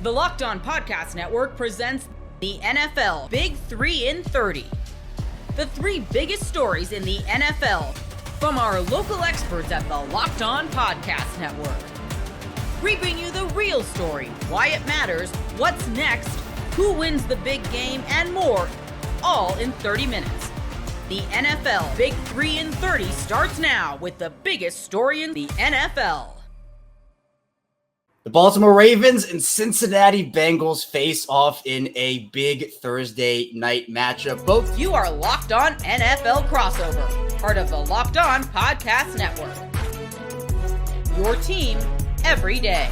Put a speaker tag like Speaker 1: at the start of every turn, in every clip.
Speaker 1: The Locked On Podcast Network presents the NFL Big 3 in 30. The three biggest stories in the NFL from our local experts at the Locked On Podcast Network. We bring you the real story, why it matters, what's next, who wins the big game, and more, all in 30 minutes. The NFL Big 3 in 30 starts now with the biggest story in the NFL.
Speaker 2: The Baltimore Ravens and Cincinnati Bengals face off in a big Thursday night matchup.
Speaker 1: You are Locked On NFL Crossover, part of the Locked On Podcast Network. Your team every day.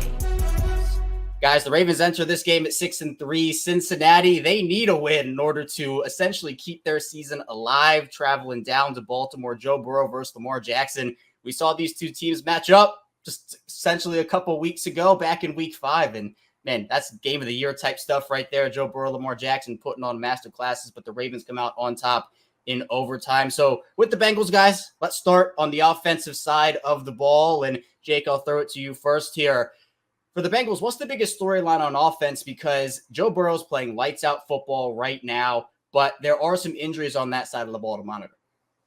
Speaker 2: Guys, the Ravens enter this game at 6-3. Cincinnati, they need a win in order to essentially keep their season alive, traveling down to Baltimore. Joe Burrow versus Lamar Jackson. We saw these two teams match up just essentially a couple weeks ago, back in week 5. And man, that's game of the year type stuff right there. Joe Burrow, Lamar Jackson putting on master classes, but the Ravens come out on top in overtime. So with the Bengals, guys, let's start on the offensive side of the ball. And Jake, I'll throw it to you first here. For the Bengals, what's the biggest storyline on offense? Because Joe Burrow's playing lights out football right now, but there are some injuries on that side of the ball to monitor.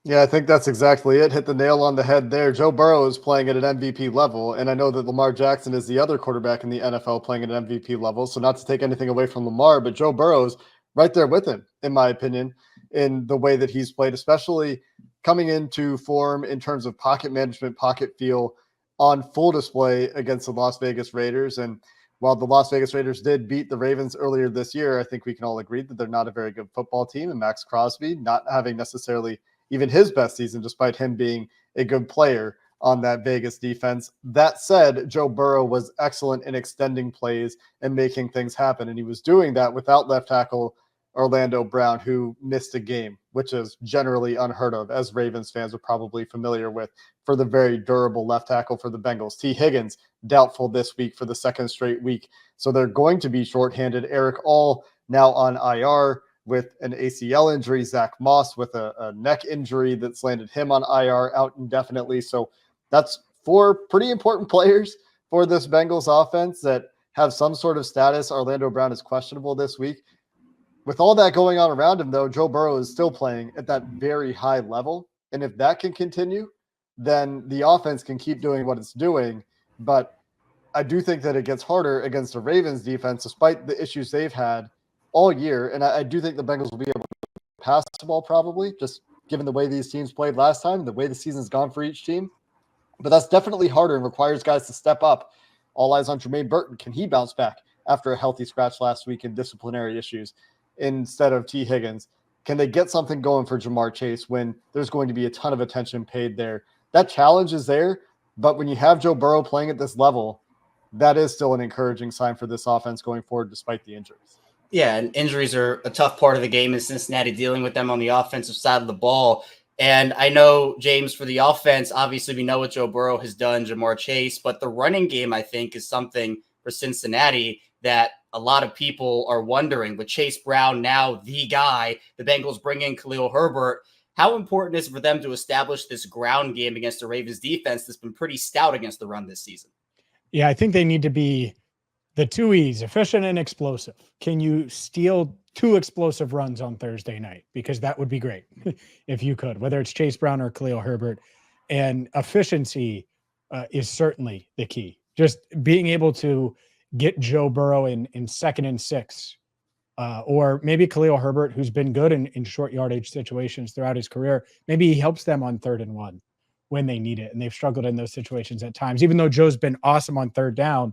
Speaker 3: Yeah, I think that's exactly it. Hit the nail on the head there. Joe Burrow is playing at an MVP level, and I know that Lamar Jackson is the other quarterback in the NFL playing at an MVP level, so not to take anything away from Lamar, but Joe Burrow's right there with him, in my opinion, in the way that he's played, especially coming into form in terms of pocket management, pocket feel, on full display against the Las Vegas Raiders. And while the Las Vegas Raiders did beat the Ravens earlier this year, I think we can all agree that they're not a very good football team, and Max Crosby not having necessarily even his best season, despite him being a good player on that Vegas defense. That said, Joe Burrow was excellent in extending plays and making things happen. And he was doing that without left tackle Orlando Brown, who missed a game, which is generally unheard of, as Ravens fans are probably familiar with, for the very durable left tackle for the Bengals. T. Higgins, doubtful this week for the second straight week. So they're going to be shorthanded. Eric All now on IR with an ACL injury, Zach Moss with a neck injury that's landed him on IR out indefinitely. So that's 4 pretty important players for this Bengals offense that have some sort of status. Orlando Brown is questionable this week. With all that going on around him, though, Joe Burrow is still playing at that very high level. And if that can continue, then the offense can keep doing what it's doing. But I do think that it gets harder against the Ravens defense, despite the issues they've had all year. And I do think the Bengals will be able to pass the ball, probably, just given the way these teams played last time, the way the season's gone for each team. But that's definitely harder and requires guys to step up. All eyes on Jermaine Burton. Can he bounce back after a healthy scratch last week and disciplinary issues instead of T. Higgins? Can they get something going for Jamar Chase when there's going to be a ton of attention paid there? That challenge is there, but when you have Joe Burrow playing at this level, that is still an encouraging sign for this offense going forward, despite the injuries.
Speaker 2: Yeah, and injuries are a tough part of the game in Cincinnati, dealing with them on the offensive side of the ball. And I know, James, for the offense, obviously we know what Joe Burrow has done, Jamar Chase, but the running game, I think, is something for Cincinnati that a lot of people are wondering. With Chase Brown now the guy, the Bengals bring in Khalil Herbert. How important is it for them to establish this ground game against the Ravens defense that's been pretty stout against the run this season?
Speaker 4: Yeah, I think they need to be the 2 E's, efficient and explosive. Can you steal 2 explosive runs on Thursday night? Because that would be great if you could, whether it's Chase Brown or Khalil Herbert. And efficiency is certainly the key. Just being able to get Joe Burrow in 2nd and 6, or maybe Khalil Herbert, who's been good in short yardage situations throughout his career. Maybe he helps them on 3rd and 1 when they need it. And they've struggled in those situations at times. Even though Joe's been awesome on 3rd down,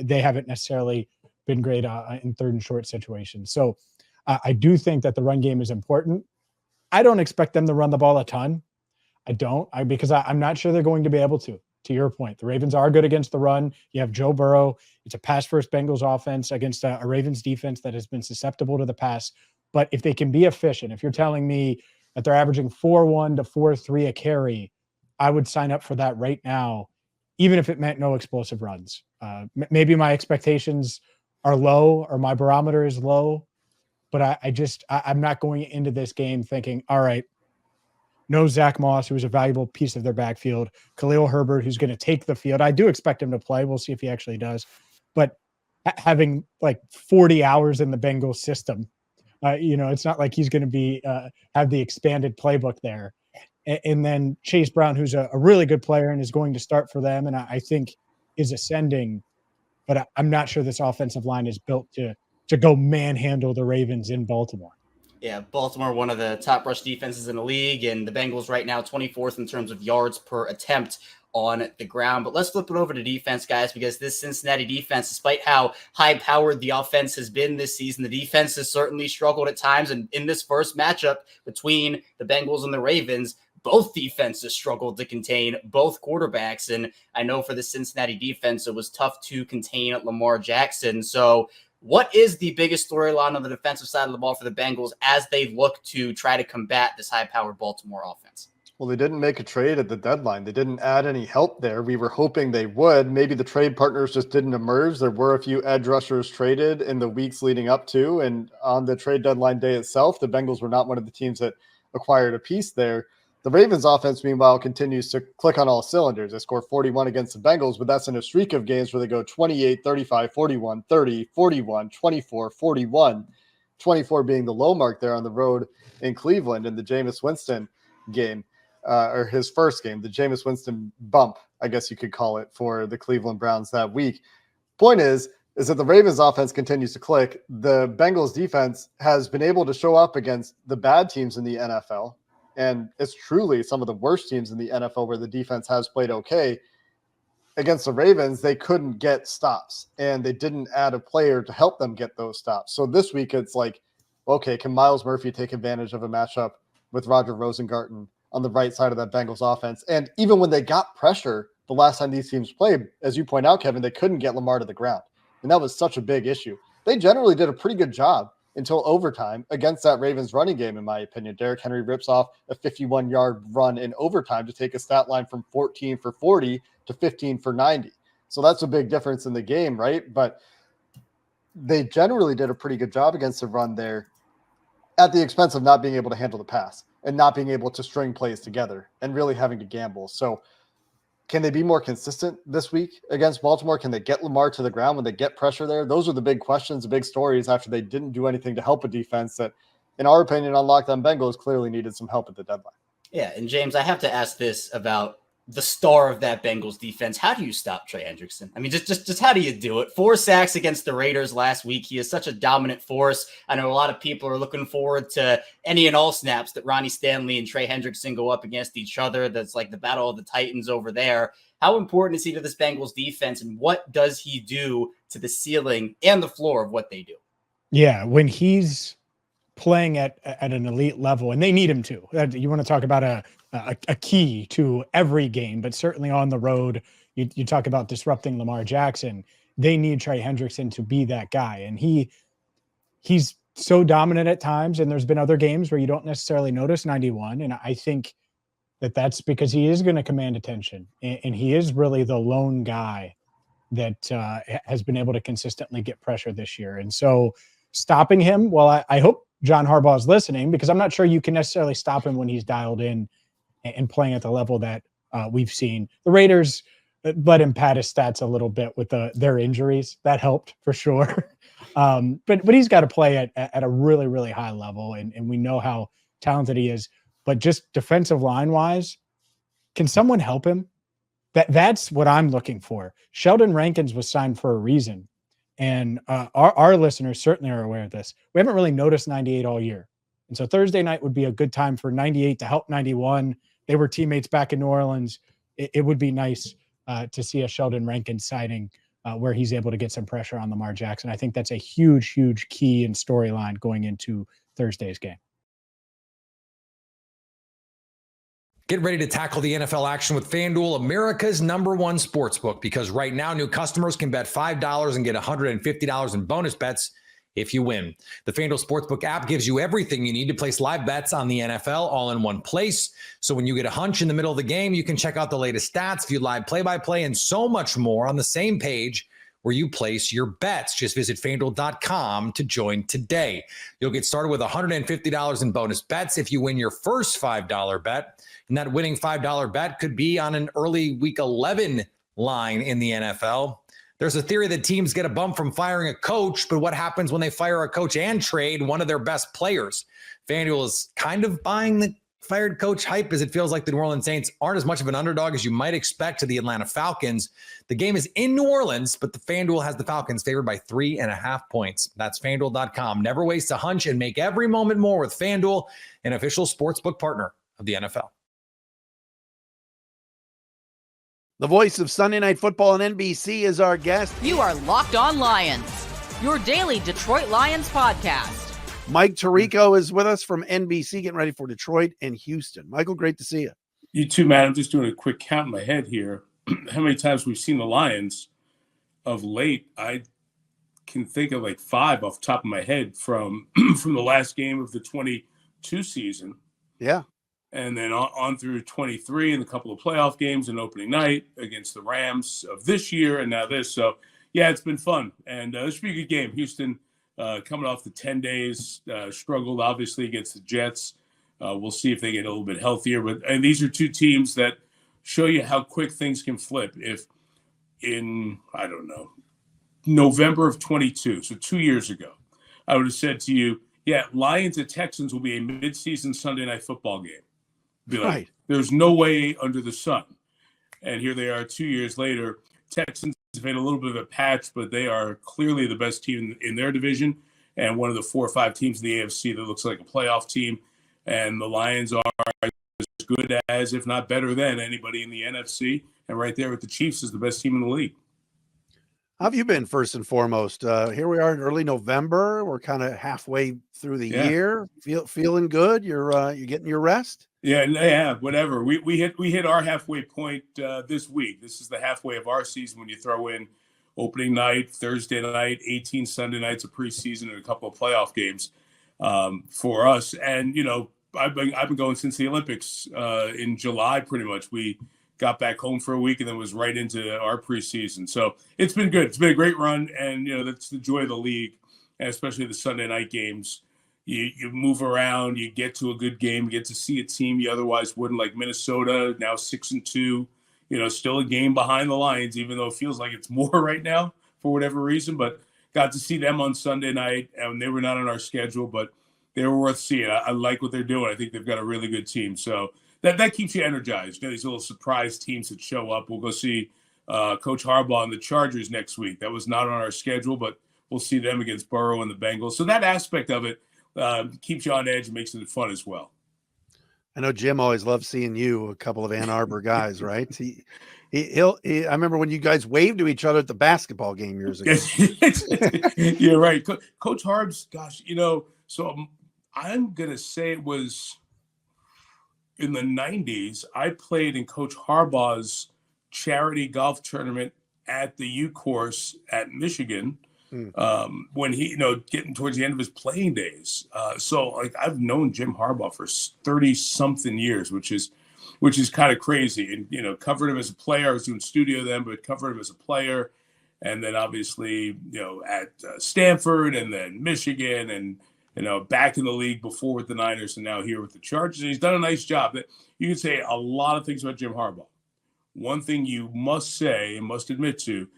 Speaker 4: they haven't necessarily been great in 3rd and short situations. So I do think that the run game is important. I don't expect them to run the ball a ton. I don't, because I'm not sure they're going to be able to. To your point, the Ravens are good against the run. You have Joe Burrow. It's a pass-first Bengals offense against a Ravens defense that has been susceptible to the pass. But if they can be efficient, if you're telling me that they're averaging 4.1 to 4.3 a carry, I would sign up for that right now, even if it meant no explosive runs. Maybe my expectations are low or my barometer is low, but I'm not going into this game thinking, all right, no Zach Moss, who was a valuable piece of their backfield. Khalil Herbert, who's going to take the field. I do expect him to play. We'll see if he actually does. But having like 40 hours in the Bengals system. It's not like he's going to be have the expanded playbook there. And then Chase Brown, who's a really good player and is going to start for them, and I think is ascending. But I'm not sure this offensive line is built to go manhandle the Ravens in Baltimore.
Speaker 2: Yeah, Baltimore, one of the top rush defenses in the league, and the Bengals right now 24th in terms of yards per attempt on the ground. But let's flip it over to defense, guys, because this Cincinnati defense, despite how high-powered the offense has been this season, the defense has certainly struggled at times. And in this first matchup between the Bengals and the Ravens, both defenses struggled to contain both quarterbacks. And I know for the Cincinnati defense, it was tough to contain Lamar Jackson. So what is the biggest storyline on the defensive side of the ball for the Bengals as they look to try to combat this high-powered Baltimore offense?
Speaker 3: Well, they didn't make a trade at the deadline. They didn't add any help there. We were hoping they would. Maybe the trade partners just didn't emerge. There were a few edge rushers traded in the weeks leading up to, and on the trade deadline day itself, the Bengals were not one of the teams that acquired a piece there. The Ravens offense, meanwhile, continues to click on all cylinders. They score 41 against the Bengals, but that's in a streak of games where they go 28, 35, 41, 30, 41, 24, 41, 24 being the low mark there on the road in Cleveland in the Jameis Winston game, or his first game, the Jameis Winston bump, I guess you could call it, for the Cleveland Browns that week. Point is that the Ravens offense continues to click. The Bengals defense has been able to show up against the bad teams in the NFL. And it's truly some of the worst teams in the NFL where the defense has played okay. Against the Ravens, they couldn't get stops, and they didn't add a player to help them get those stops. So this week, it's like, okay, can Myles Murphy take advantage of a matchup with Roger Rosengarten on the right side of that Bengals offense? And even when they got pressure the last time these teams played, as you point out, Kevin, they couldn't get Lamar to the ground. And that was such a big issue. They generally did a pretty good job until overtime against that Ravens running game, in my opinion. Derrick Henry rips off a 51-yard run in overtime to take a stat line from 14 for 40 to 15 for 90. So that's a big difference in the game, right? But they generally did a pretty good job against the run there at the expense of not being able to handle the pass and not being able to string plays together and really having to gamble. So can they be more consistent this week against Baltimore? Can they get Lamar to the ground when they get pressure there? Those are the big questions, the big stories after they didn't do anything to help a defense that, in our opinion, on Locked On Bengals clearly needed some help at the deadline.
Speaker 2: Yeah, and James, I have to ask this about the star of that Bengals defense. How do you stop Trey Hendrickson? I mean, just how do you do it? 4 sacks against the Raiders last week. He is such a dominant force. I know a lot of people are looking forward to any and all snaps that Ronnie Stanley and Trey Hendrickson go up against each other. That's like the battle of the Titans over there. How important is he to this Bengals defense, and what does he do to the ceiling and the floor of what they do?
Speaker 4: Yeah, when he's playing at an elite level, and they need him to. You want to talk about a key to every game, but certainly on the road, you talk about disrupting Lamar Jackson. They need Trey Hendrickson to be that guy, and he's so dominant at times. And there's been other games where you don't necessarily notice 91, and I think that's because he is going to command attention, and he is really the lone guy that has been able to consistently get pressure this year. And so stopping him, well, I hope John Harbaugh is listening, because I'm not sure you can necessarily stop him when he's dialed in and playing at the level that we've seen. The Raiders let him pad his stats a little bit with their injuries. That helped for sure. But he's got to play at a really, really high level, and we know how talented he is. But just defensive line wise, can someone help him? That's what I'm looking for. Sheldon Rankins was signed for a reason. And our listeners certainly are aware of this. We haven't really noticed 98 all year. And so Thursday night would be a good time for 98 to help 91. They were teammates back in New Orleans. It would be nice to see a Sheldon Rankins signing where he's able to get some pressure on Lamar Jackson. I think that's a huge, huge key and storyline going into Thursday's game.
Speaker 5: Get ready to tackle the NFL action with FanDuel, America's #1 sportsbook, because right now new customers can bet $5 and get $150 in bonus bets if you win. The FanDuel Sportsbook app gives you everything you need to place live bets on the NFL all in one place. So when you get a hunch in the middle of the game, you can check out the latest stats, view live play-by-play, and so much more on the same page where you place your bets. Just visit FanDuel.com to join today. You'll get started with $150 in bonus bets if you win your first $5 bet. And that winning $5 bet could be on an early Week 11 line in the NFL. There's a theory that teams get a bump from firing a coach, but what happens when they fire a coach and trade one of their best players? FanDuel is kind of buying the fired coach hype, as it feels like the New Orleans Saints aren't as much of an underdog as you might expect to the Atlanta Falcons. The game is in New Orleans, but the FanDuel has the Falcons favored by 3.5 points. That's FanDuel.com. Never waste a hunch and make every moment more with FanDuel, an official sportsbook partner of the NFL.
Speaker 6: The voice of Sunday Night Football on NBC is our guest.
Speaker 1: You are Locked On Lions, your daily Detroit Lions podcast.
Speaker 6: Mike Tirico is with us from NBC, getting ready for Detroit and Houston. Michael, great to see you.
Speaker 7: You too, man. I'm just doing a quick count in my head here. How many times we've seen the Lions of late? I can think of like 5 off the top of my head from from the last game of the 22 season.
Speaker 6: Yeah.
Speaker 7: And then on through 23 and a couple of playoff games and opening night against the Rams of this year and now this. So, yeah, it's been fun. And this should be a good game. Houston coming off the 10 days, struggled obviously against the Jets. We'll see if they get a little bit healthier. And these are two teams that show you how quick things can flip. If in, I don't know, November of 22, so 2 years ago, I would have said to you, yeah, Lions at Texans will be a midseason Sunday night football game. Be like,
Speaker 6: Right.
Speaker 7: There's no way under the sun. And here they are 2 years later. Texans have had a little bit of a patch, but they are clearly the best team in their division and one of the 4 or 5 teams in the AFC that looks like a playoff team. And the Lions are as good as, if not better than, anybody in the NFC. And right there with the Chiefs is the best team in the league.
Speaker 6: How have you been, first and foremost? Here we are in early November. We're kind of halfway through the year. Feeling good? You're getting your rest?
Speaker 7: Yeah, whatever. We hit our halfway point this week. This is the halfway of our season when you throw in opening night, Thursday night, 18 Sunday nights of preseason, and a couple of playoff games for us. And I've been going since the Olympics in July. Pretty much, we got back home for a week and then was right into our preseason. So it's been good. It's been a great run, and that's the joy of the league, and especially the Sunday night games. You move around, you get to a good game, you get to see a team you otherwise wouldn't, like Minnesota, now 6-2, still a game behind the Lions, even though it feels like it's more right now for whatever reason. But got to see them on Sunday night, and they were not on our schedule, but they were worth seeing. I like what they're doing. I think they've got a really good team. So that keeps you energized. These little surprise teams that show up. We'll go see Coach Harbaugh and the Chargers next week. That was not on our schedule, but we'll see them against Burrow and the Bengals. So that aspect of it keeps you on edge and makes it fun as well.
Speaker 6: I know Jim always loves seeing you, a couple of Ann Arbor guys, right? I remember when you guys waved to each other at the basketball game years ago.
Speaker 7: You're right. Coach Harb's, gosh, so I'm going to say it was in the 90s. I played in Coach Harbaugh's charity golf tournament at the U course at Michigan. When he, getting towards the end of his playing days. So I've known Jim Harbaugh for 30 something years, which is kind of crazy. And, covered him as a player. I was doing studio then, but covered him as a player. And then obviously, at Stanford and then Michigan and, back in the league before with the Niners and now here with the Chargers. And he's done a nice job. You can say a lot of things about Jim Harbaugh. One thing you must say and must admit to,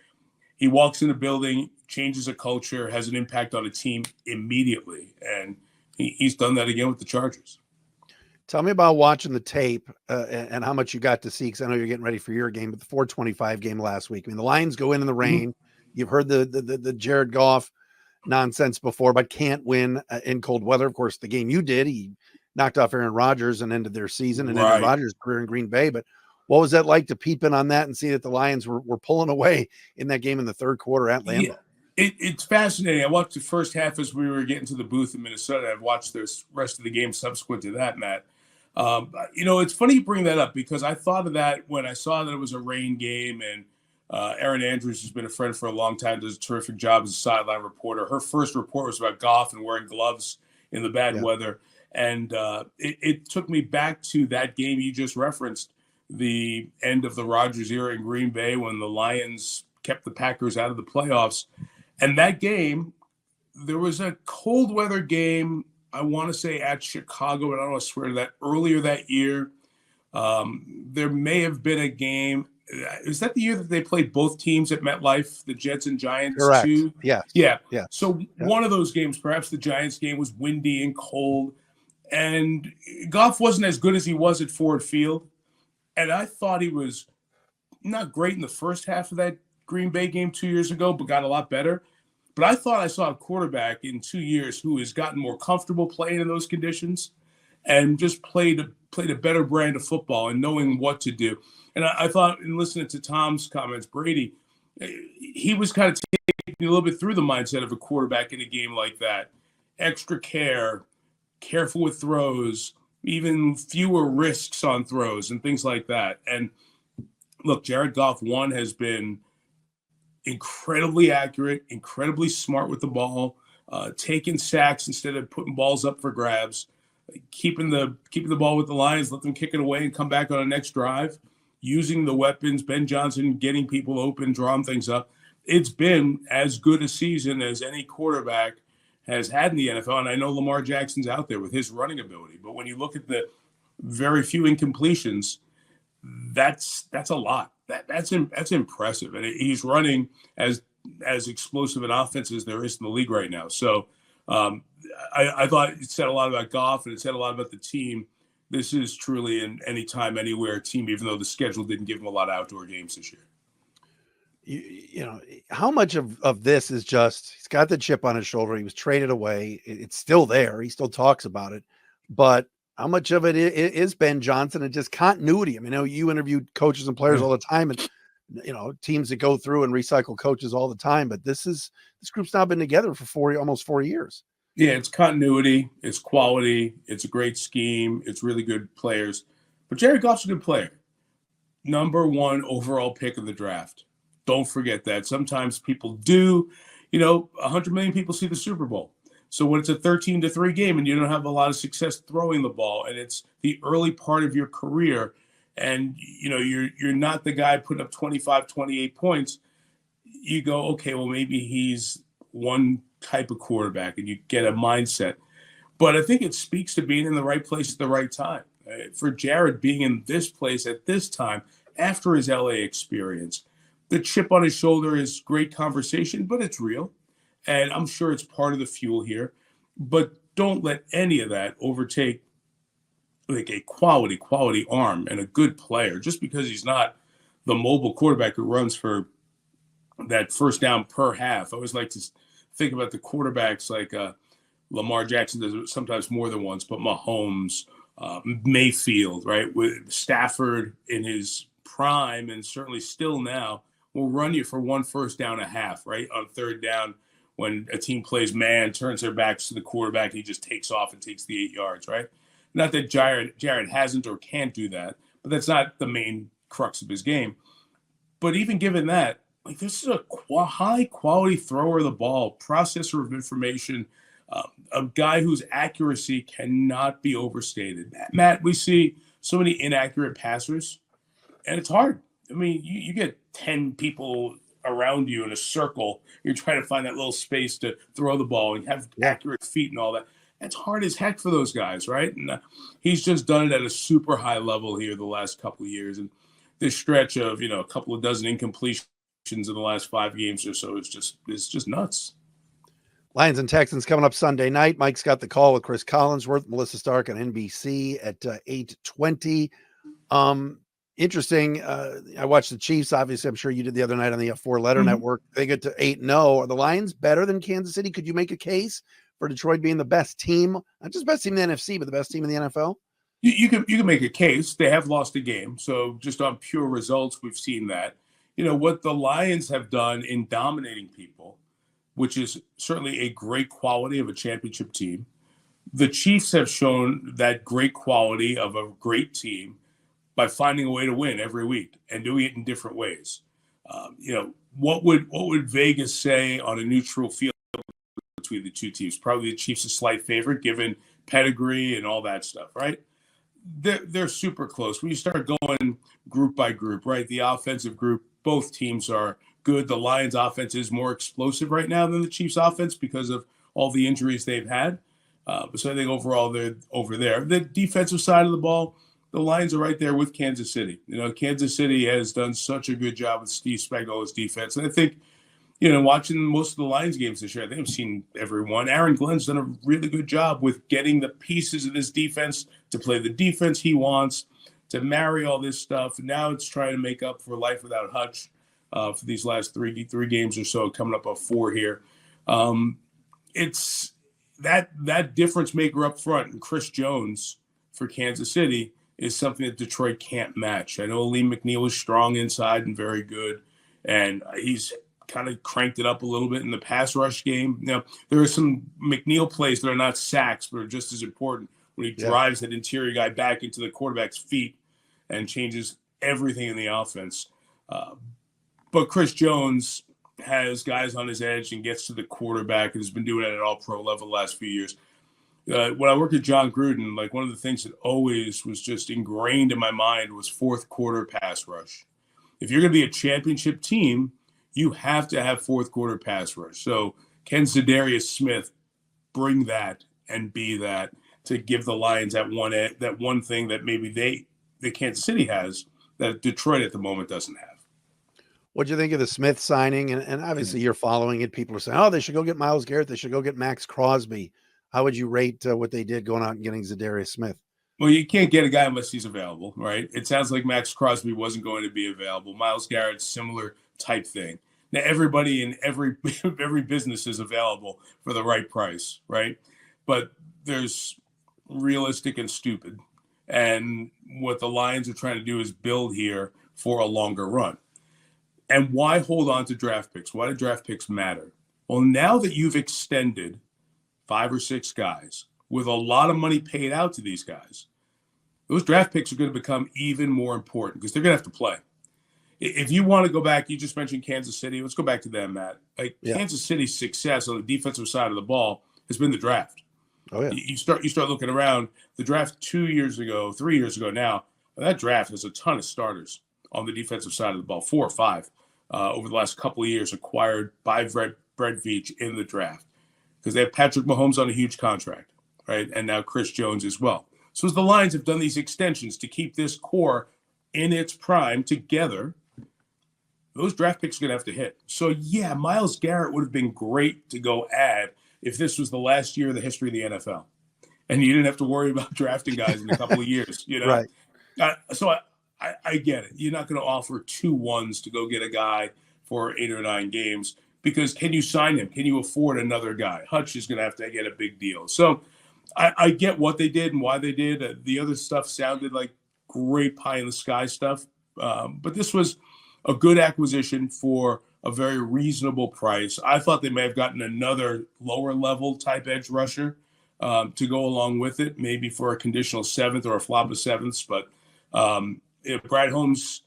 Speaker 7: he walks in a building, changes a culture, has an impact on a team immediately. And he's done that again with the Chargers.
Speaker 6: Tell me about watching the tape and how much you got to see, because I know you're getting ready for your game, but the 425 game last week. I mean, the Lions go in the rain. Mm-hmm. You've heard the Jared Goff nonsense before, but can't win in cold weather. Of course, the game you did, he knocked off Aaron Rodgers and ended their season and ended Rodgers' career in Green Bay. But what was that like to peep in on that and see that the Lions were pulling away in that game in the third quarter at Lambeau?
Speaker 7: Yeah, it's fascinating. I watched the first half as we were getting to the booth in Minnesota. I've watched the rest of the game subsequent to that, Matt. It's funny you bring that up because I thought of that when I saw that it was a rain game, and Erin Andrews has been a friend for a long time, does a terrific job as a sideline reporter. Her first report was about Goff and wearing gloves in the bad weather. And it took me back to that game you just referenced, the end of the Rodgers era in Green Bay when the Lions kept the Packers out of the playoffs. And that game, there was a cold weather game, I want to say at Chicago, but I don't want to swear to that, earlier that year. There may have been a game is that the year that they played both teams at MetLife, the Jets and Giants?
Speaker 6: Correct.
Speaker 7: Too?
Speaker 6: Yes.
Speaker 7: Yeah.
Speaker 6: Yes.
Speaker 7: So one of those games, perhaps the Giants game, was windy and cold, and Goff wasn't as good as he was at Ford Field. And I thought he was not great in the first half of that Green Bay game 2 years ago, but got a lot better. But I thought I saw a quarterback in 2 years who has gotten more comfortable playing in those conditions and just played a better brand of football and knowing what to do. And I thought, in listening to Tom's comments, Brady, he was kind of taking a little bit through the mindset of a quarterback in a game like that. Extra care, careful with throws, even fewer risks on throws and things like that. And look, Jared Goff, has been incredibly accurate, incredibly smart with the ball, taking sacks instead of putting balls up for grabs, keeping the ball with the Lions, let them kick it away and come back on the next drive, using the weapons, Ben Johnson getting people open, drawing things up. It's been as good a season as any quarterback has had in the NFL. And I know Lamar Jackson's out there with his running ability, but when you look at the very few incompletions, that's a lot. That's impressive. And he's running as explosive an offense as there is in the league right now. So I thought it said a lot about Goff, and it said a lot about the team. This is truly an anytime, anywhere team, even though the schedule didn't give him a lot of outdoor games this year.
Speaker 6: You know, how much of this is just, he's got the chip on his shoulder. He was traded away. It's still there. He still talks about it. But how much of it is Ben Johnson and just continuity? I mean, I know you interviewed coaches and players all the time, and, you know, teams that go through and recycle coaches all the time. But this group's now been together for almost 4 years.
Speaker 7: Yeah, it's continuity, it's quality, it's a great scheme, it's really good players. But Jared Goff's a good player. Number 1 overall pick of the draft. Don't forget that. Sometimes people do, 100 million people see the Super Bowl. So when it's a 13-3 game and you don't have a lot of success throwing the ball, and it's the early part of your career, and you're not the guy putting up 25, 28 points, you go, okay, well, maybe he's one type of quarterback, and you get a mindset. But I think it speaks to being in the right place at the right time. For Jared being in this place at this time, after his LA experience, the chip on his shoulder is great conversation, but it's real. And I'm sure it's part of the fuel here. But don't let any of that overtake like a quality arm and a good player, just because he's not the mobile quarterback who runs for that first down per half. I always like to think about the quarterbacks like Lamar Jackson does it sometimes more than once, but Mahomes, Mayfield, right? With Stafford in his prime, and certainly still now, will run you for 1 first down a half, right? On third down, when a team plays man, turns their backs to the quarterback, he just takes off and takes the 8 yards, right? Not that Jared hasn't or can't do that, but that's not the main crux of his game. But even given that, like, this is a high-quality thrower of the ball, processor of information, a guy whose accuracy cannot be overstated. Matt, we see so many inaccurate passers, and it's hard. I mean, you get 10 people around you in a circle. You're trying to find that little space to throw the ball and have accurate feet and all that. It's hard as heck for those guys, right? And he's just done it at a super high level here the last couple of years. And this stretch of, a couple of dozen incompletions in the last 5 games or so, it's just nuts.
Speaker 6: Lions and Texans coming up Sunday night. Mike's got the call with Chris Collinsworth, Melissa Stark on NBC at 8:20. Interesting. I watched the Chiefs. Obviously, I'm sure you did the other night on the 4-letter network. They get to 8-0. Are the Lions better than Kansas City? Could you make a case for Detroit being the best team, not just best team in the NFC, but the best team in the NFL?
Speaker 7: You can make a case. They have lost a game. So just on pure results, we've seen that. What the Lions have done in dominating people, which is certainly a great quality of a championship team. The Chiefs have shown that great quality of a great team by finding a way to win every week and doing it in different ways. What would Vegas say on a neutral field between the two teams? Probably the Chiefs a slight favorite given pedigree and all that stuff, right? They're super close. When you start going group by group, right? The offensive group, both teams are good. The Lions offense is more explosive right now than the Chiefs offense because of all the injuries they've had. So I think overall they're over there. The defensive side of the ball, the Lions are right there with Kansas City. Kansas City has done such a good job with Steve Spagnuolo's defense. And I think, watching most of the Lions games this year, they've seen everyone. Aaron Glenn's done a really good job with getting the pieces of this defense to play the defense he wants, to marry all this stuff. Now it's trying to make up for life without Hutch for these last three games or so, coming up on 4 here. It's that difference maker up front, and Chris Jones for Kansas City is something that Detroit can't match. I know Lee McNeil is strong inside and very good, and he's kind of cranked it up a little bit in the pass rush game. Now, there are some McNeil plays that are not sacks, but are just as important when he drives that interior guy back into the quarterback's feet and changes everything in the offense. But Chris Jones has guys on his edge and gets to the quarterback and has been doing it at all pro level the last few years. When I worked at John Gruden, like one of the things that always was just ingrained in my mind was fourth quarter pass rush. If you're going to be a championship team, you have to have fourth quarter pass rush. So can Zadarius Smith bring that and be that to give the Lions that one thing that maybe Kansas City has that Detroit at the moment doesn't have?
Speaker 6: What do you think of the Smith signing? And obviously you're following it. People are saying, they should go get Myles Garrett. They should go get Max Crosby. How would you rate what they did going out and getting Zadarius Smith?
Speaker 7: Well, you can't get a guy unless he's available, right? It sounds like Max Crosby wasn't going to be available. Myles Garrett, similar type thing. Now, everybody in every business is available for the right price, right? But there's realistic and stupid. And what the Lions are trying to do is build here for a longer run. And why hold on to draft picks? Why do draft picks matter? Well, now that you've extended 5 or 6 guys with a lot of money paid out to these guys, those draft picks are going to become even more important because they're going to have to play. If you want to go back, you just mentioned Kansas City. Let's go back to them, Matt. Kansas City's success on the defensive side of the ball has been the draft.
Speaker 6: Oh, yeah.
Speaker 7: You start looking around. The draft 2 years ago, 3 years ago now, that draft has a ton of starters on the defensive side of the ball, 4 or 5 over the last couple of years acquired by Brett Veach in the draft because they have Patrick Mahomes on a huge contract, right? And now Chris Jones as well. So as the Lions have done these extensions to keep this core in its prime together, those draft picks are going to have to hit. So, yeah, Myles Garrett would have been great to go add if this was the last year of the history of the NFL. And you didn't have to worry about drafting guys in a couple of years,
Speaker 6: Right.
Speaker 7: So I get it. You're not going to offer 2 ones to go get a guy for 8 or 9 games because can you sign him? Can you afford another guy? Hutch is going to have to get a big deal. So I get what they did and why they did. The other stuff sounded like great pie in the sky stuff. But this was a good acquisition for a very reasonable price. I thought they may have gotten another lower level type edge rusher to go along with it, maybe for a conditional 7th or a flop of 7ths. But if Brad Holmes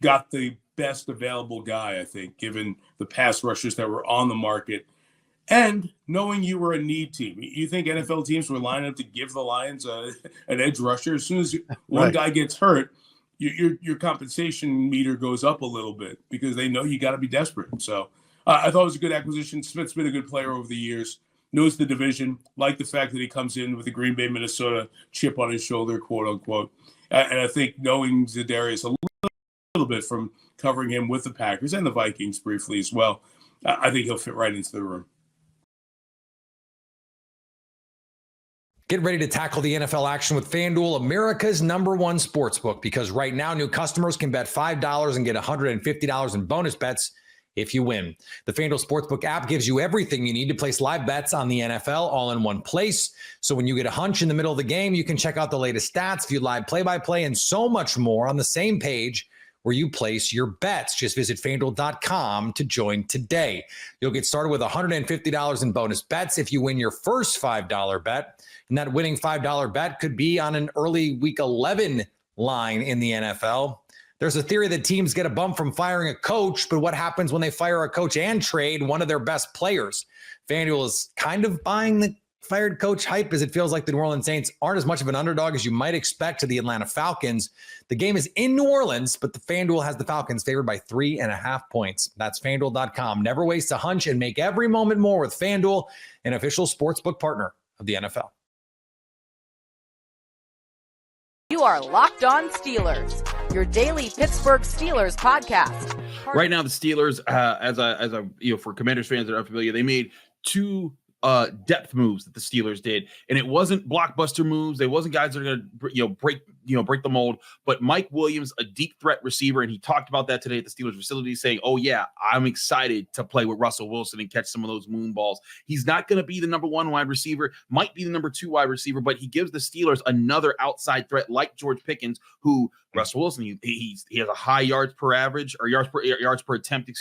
Speaker 7: got the best available guy, I think, given the pass rushers that were on the market and knowing you were a need team. You think NFL teams were lining up to give the Lions an edge rusher? As soon as one guy gets hurt, your compensation meter goes up a little bit because they know you got to be desperate. So I thought it was a good acquisition. Smith's been a good player over the years, knows the division, like the fact that he comes in with the Green Bay, Minnesota chip on his shoulder, quote unquote. And I think knowing Zadarius a little bit from covering him with the Packers and the Vikings briefly as well, I think he'll fit right into the room.
Speaker 5: Get ready to tackle the NFL action with FanDuel, America's #1 sportsbook, because right now new customers can bet $5 and get $150 in bonus bets if you win. The FanDuel Sportsbook app gives you everything you need to place live bets on the NFL all in one place. So when you get a hunch in the middle of the game, you can check out the latest stats, view live play-by-play, and so much more on the same page where you place your bets. Just visit FanDuel.com to join today. You'll get started with $150 in bonus bets if you win your first $5 bet. And that winning $5 bet could be on an early Week 11 line in the NFL. There's a theory that teams get a bump from firing a coach, but what happens when they fire a coach and trade one of their best players? FanDuel is kind of buying the fired coach hype, as it feels like the New Orleans Saints aren't as much of an underdog as you might expect to the Atlanta Falcons. The game is in New Orleans, but the FanDuel has the Falcons favored by 3.5 points. That's FanDuel.com. Never waste a hunch and make every moment more with FanDuel, an official sportsbook partner of the NFL.
Speaker 1: You are Locked On Steelers, your daily Pittsburgh Steelers podcast.
Speaker 8: Right now, the Steelers, as a for Commanders fans that are familiar, they made two depth moves that the Steelers did, and it wasn't blockbuster moves. They wasn't guys that are going to break the mold. But Mike Williams, a deep threat receiver, and he talked about that today at the Steelers facility, saying, "Oh yeah, I'm excited to play with Russell Wilson and catch some of those moon balls." He's not going to be the number one wide receiver, might be the number two wide receiver, but he gives the Steelers another outside threat like George Pickens, who Russell Wilson he has a high yards per attempt,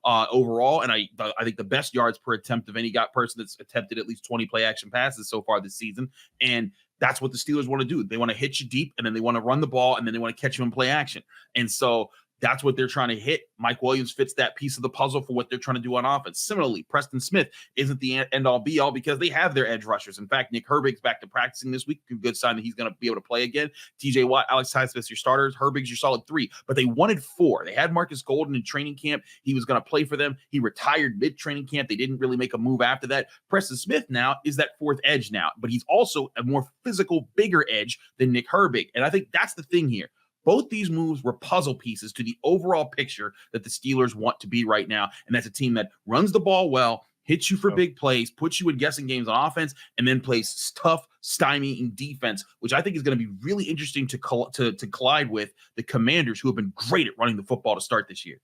Speaker 8: overall, and I think the best yards per attempt of any person that's attempted at least 20 play action passes so far this season. And that's what the Steelers want to do. They want to hit you deep, and then they want to run the ball, and then they want to catch you in play action. And so that's what they're trying to hit. Mike Williams fits that piece of the puzzle for what they're trying to do on offense. Similarly, Preston Smith isn't the end-all be-all because they have their edge rushers. In fact, Nick Herbig's back to practicing this week. A good sign that he's going to be able to play again. TJ Watt, Alex Highsmith, your starters. Herbig's your solid three. But they wanted four. They had Marcus Golden in training camp. He was going to play for them. He retired mid-training camp. They didn't really make a move after that. Preston Smith now is that fourth edge now. But he's also a more physical, bigger edge than Nick Herbig. And I think that's the thing here. Both these moves were puzzle pieces to the overall picture that the Steelers want to be right now. And that's a team that runs the ball well, hits you for big plays, puts you in guessing games on offense, and then plays tough, stymieing defense, which I think is going to be really interesting to collide with the Commanders, who have been great at running the football to start this year.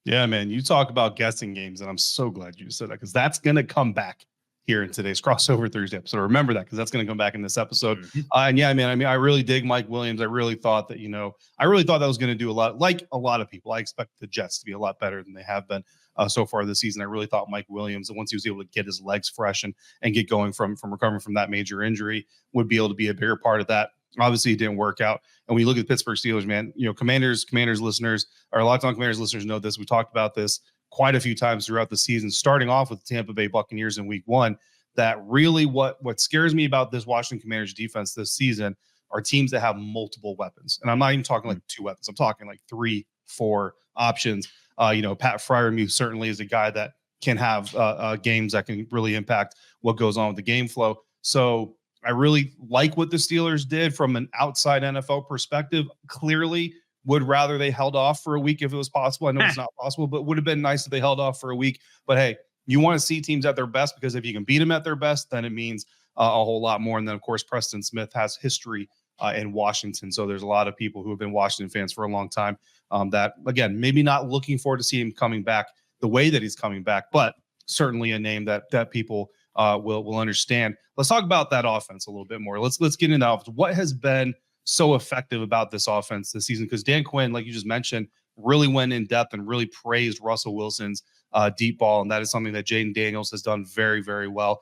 Speaker 9: Yeah, man, you talk about guessing games, and I'm so glad you said that because that's going to come back here in today's crossover Thursday episode. Remember that because that's going to come back in this episode. And yeah, man, I really dig Mike Williams. I really thought that, that was going to do a lot. Like a lot of people, I expect the Jets to be a lot better than they have been so far this season. I really thought Mike Williams, once he was able to get his legs fresh and get going from recovering from that major injury, would be able to be a bigger part of that. Obviously, it didn't work out. And when you look at the Pittsburgh Steelers, man, Commanders listeners, or Locked On Commanders listeners know this. We talked about this quite a few times throughout the season, starting off with the Tampa Bay Buccaneers in week one, that really what scares me about this Washington Commanders defense this season are teams that have multiple weapons. And I'm not even talking like two weapons. I'm talking like 3-4 options. Pat Freiermuth certainly is a guy that can have games that can really impact what goes on with the game flow. So I really like what the Steelers did from an outside NFL perspective. Clearly would rather they held off for a week if it was possible. I know it's not possible, but would have been nice if they held off for a week. But hey, you want to see teams at their best because if you can beat them at their best, then it means a whole lot more. And then, of course, Preston Smith has history in Washington. So there's a lot of people who have been Washington fans for a long time that, again, maybe not looking forward to see him coming back the way that he's coming back, but certainly a name that people will understand. Let's talk about that offense a little bit more. Let's get into offense. What has been so effective about this offense this season? Because Dan Quinn, like you just mentioned, really went in depth and really praised Russell Wilson's deep ball, and that is something that Jayden Daniels has done very, very well.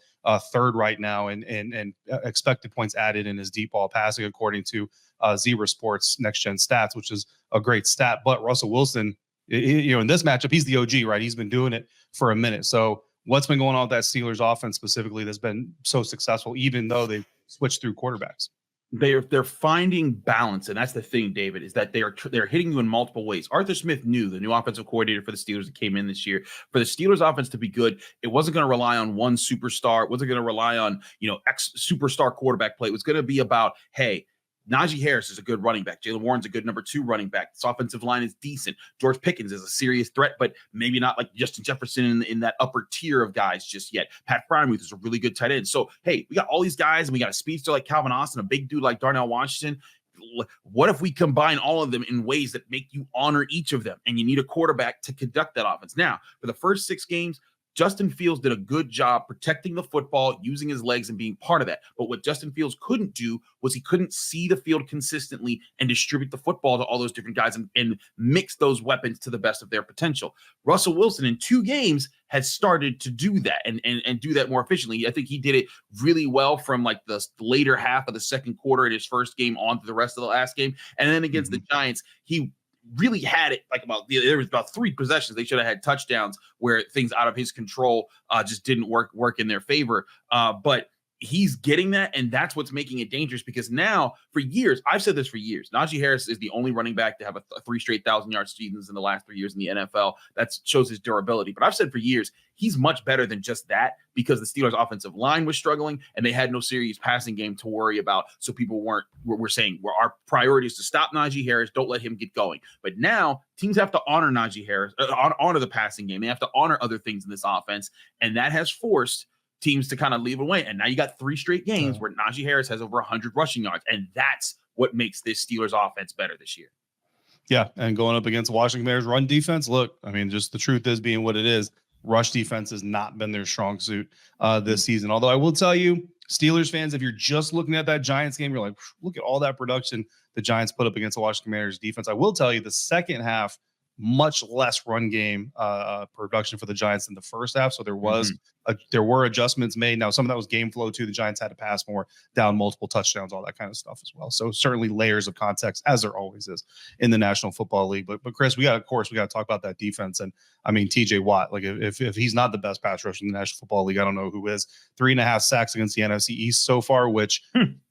Speaker 9: Third right now, and expected points added in his deep ball passing, according to Zebra Sports Next Gen Stats, which is a great stat. But Russell Wilson, in this matchup, he's the OG, right? He's been doing it for a minute. So what's been going on with that Steelers offense specifically that's been so successful, even though they've switched through quarterbacks?
Speaker 8: They're finding balance, and that's the thing, David, is that they're hitting you in multiple ways. Arthur Smith knew, the new offensive coordinator for the Steelers that came in this year, for the Steelers offense to be good, it wasn't going to rely on one superstar. It wasn't going to rely on X superstar quarterback play. It was going to be about, hey, Najee Harris is a good running back. Jaylen Warren's a good number 2 running back. This offensive line is decent. George Pickens is a serious threat, but maybe not like Justin Jefferson in that upper tier of guys just yet. Pat Freiermuth is a really good tight end. So, hey, we got all these guys, and we got a speedster like Calvin Austin, a big dude like Darnell Washington. What if we combine all of them in ways that make you honor each of them? And you need a quarterback to conduct that offense. Now, for the first 6 games, Justin Fields did a good job protecting the football, using his legs and being part of that. But what Justin Fields couldn't do was he couldn't see the field consistently and distribute the football to all those different guys and mix those weapons to the best of their potential. Russell Wilson in 2 games has started to do that and do that more efficiently. I think he did it really well from like the later half of the second quarter in his first game on to the rest of the last game. And then against the Giants, he really had it like there was about 3 possessions. They should have had touchdowns where things out of his control just didn't work in their favor. But he's getting that, and that's what's making it dangerous, because now, for years, I've said this for years, Najee Harris is the only running back to have a 3 straight 1,000-yard seasons in the last 3 years in the NFL. That shows his durability. But I've said for years, he's much better than just that, because the Steelers' offensive line was struggling, and they had no serious passing game to worry about. So people we're saying, well, our priority is to stop Najee Harris, don't let him get going. But now teams have to honor Najee Harris, honor the passing game. They have to honor other things in this offense, and that has forced teams to kind of leave away. And now you got 3 straight games where Najee Harris has over 100 rushing yards. And that's what makes this Steelers offense better this year.
Speaker 9: Yeah. And going up against Washington Commanders run defense, look, I mean, just the truth is being what it is. Rush defense has not been their strong suit this season. Although I will tell you, Steelers fans, if you're just looking at that Giants game, you're like, look at all that production the Giants put up against the Washington Commanders defense. I will tell you the second half, much less run game production for the Giants than the first half. So there were adjustments made. Now, some of that was game flow too. The Giants had to pass more, down multiple touchdowns, all that kind of stuff as well. So certainly layers of context, as there always is in the National Football League. But Chris, we got to talk about that defense. And I mean, TJ Watt, like if he's not the best pass rusher in the National Football League, I don't know who is. 3.5 sacks against the NFC East so far, which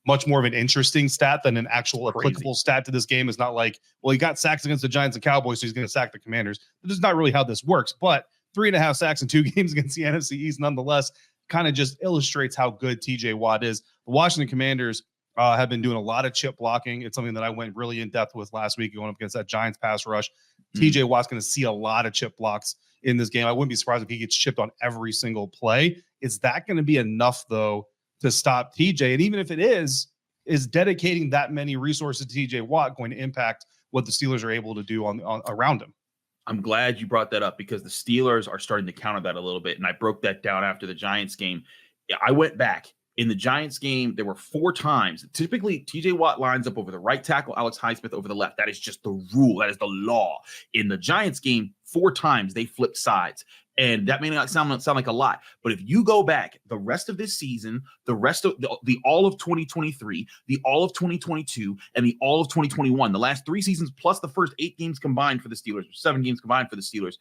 Speaker 9: much more of an interesting stat than an actual applicable stat to this game. Is not like, well, he got sacks against the Giants and Cowboys, so he's going to sack the Commanders. This is not really how this works. But 3.5 sacks in 2 games against the NFC East, nonetheless, kind of just illustrates how good TJ Watt is. The Washington Commanders have been doing a lot of chip blocking. It's something that I went really in depth with last week going up against that Giants pass rush. TJ Watt's going to see a lot of chip blocks in this game. I wouldn't be surprised if he gets chipped on every single play. Is that going to be enough, though, to stop TJ? And even if it is dedicating that many resources to TJ Watt going to impact what the Steelers are able to do on around him?
Speaker 8: I'm glad you brought that up, because the Steelers are starting to counter that a little bit. And I broke that down after the Giants game. I went back. In the Giants game, there were 4 times. Typically, TJ Watt lines up over the right tackle, Alex Highsmith over the left. That is just the rule. That is the law. In the Giants game, 4 times they flipped sides. And that may not sound like a lot, but if you go back the rest of this season, the rest of the all of 2023, the all of 2022, and the all of 2021, the last 3 seasons plus the first 8 games combined for the Steelers, 7 games combined for the Steelers,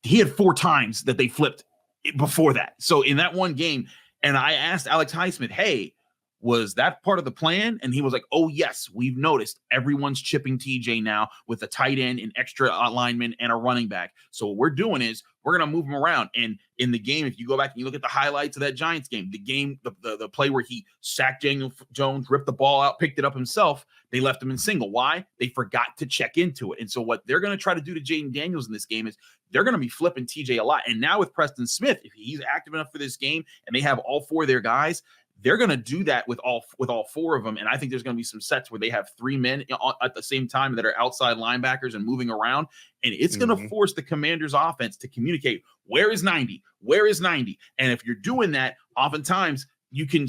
Speaker 8: he had 4 times that they flipped before that. So in that one game, and I asked Alex Highsmith, hey, was that part of the plan? And he was like, oh, yes, we've noticed everyone's chipping TJ now with a tight end, an extra lineman, and a running back. So what we're doing is we're going to move him around. And in the game, if you go back and you look at the highlights of that Giants game, the play where he sacked Daniel Jones, ripped the ball out, picked it up himself, they left him in single. Why? They forgot to check into it. And so what they're going to try to do to Jayden Daniels in this game is they're going to be flipping TJ a lot. And now with Preston Smith, if he's active enough for this game and they have all 4 of their guys, they're going to do that with all 4 of them. And I think there's going to be some sets where they have 3 men at the same time that are outside linebackers and moving around. And it's going to force the Commanders offense to communicate, where is 90? Where is 90? And if you're doing that, oftentimes you can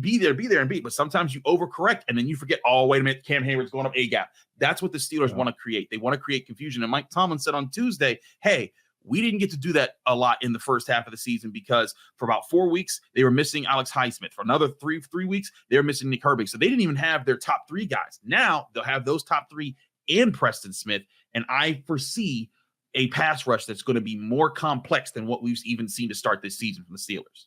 Speaker 8: be there and beat, but sometimes you overcorrect and then you forget, oh, wait a minute, Cam Hayward's going up A gap. That's what the Steelers want to create. They want to create confusion. And Mike Tomlin said on Tuesday, hey, we didn't get to do that a lot in the first half of the season because for about 4 weeks, they were missing Alex Highsmith. For another three weeks, they were missing Nick Herbig. So they didn't even have their top 3 guys. Now they'll have those top 3 and Preston Smith. And I foresee a pass rush that's going to be more complex than what we've even seen to start this season from the Steelers.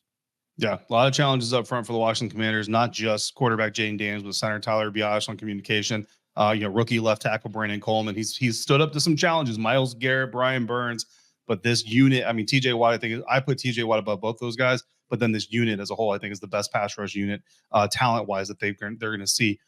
Speaker 9: Yeah, a lot of challenges up front for the Washington Commanders, not just quarterback Jayden Daniels, but center Tyler Biadasz on communication. Rookie left tackle Brandon Coleman. He's stood up to some challenges. Myles Garrett, Brian Burns. But this unit, I mean, TJ Watt, I put TJ Watt above both those guys. But then this unit as a whole, I think, is the best pass rush unit, talent-wise, that they're going to see